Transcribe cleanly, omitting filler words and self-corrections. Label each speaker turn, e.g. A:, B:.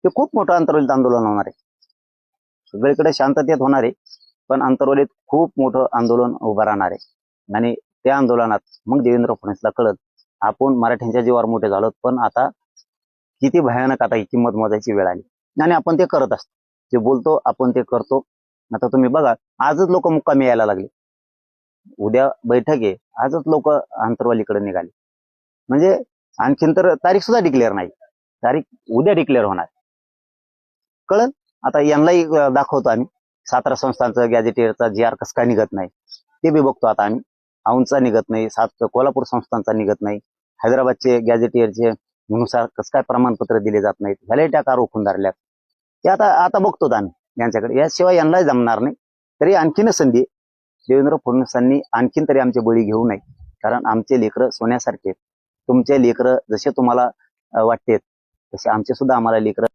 A: ते खूप मोठं आंतरवलीत आंदोलन होणार आहे. सगळीकडे शांततेत होणार आहे, पण आंतरवलीत खूप मोठं आंदोलन उभं राहणार आहे. आणि त्या आंदोलनात मग देवेंद्र फडणवीसला कळत आपण मराठ्यांच्या जीवावर मोठे झालो, पण आता किती भयानक आता ही किंमत मोजायची वेळ आली. आणि आपण ते करत असतो, जे बोलतो आपण ते करतो. आता तुम्ही बघा, आजच लोक मुक्कामी यायला लागले. उद्या बैठक आहे, आजच लोक आंतरवालीकडे निघाले. म्हणजे आणखीन तर तारीख सुद्धा डिक्लेअर नाही, तारीख उद्या डिक्लेअर होणार. कळलं. आता यांनाही दाखवतो आम्ही, सातारा संस्थांचं गॅजेटियरचा GR कसं काय निघत नाही ते बी बघतो आता आम्ही. औंधचा निघत नाही, कोल्हापूर संस्थांचा निघत नाही, हैदराबादचे गॅजेटियरचे नुसार कसं काय प्रमाणपत्र दिले जात नाहीत, ह्यालाही त्या रोखून धरल्यात. ते आता आता बघतो आम्ही यांच्याकडे. याशिवाय यांनाही जमणार नाही. तरी आणखीनच संधी देवेंद्र फडणवीसांनी आणखीन तरी आमचे बळी घेऊ नये, कारण आमचे लेकरं सोन्यासारखे. तुमचे लेकरं जसे तुम्हाला वाटते तसे आमचे सुद्धा आम्हाला लेकरं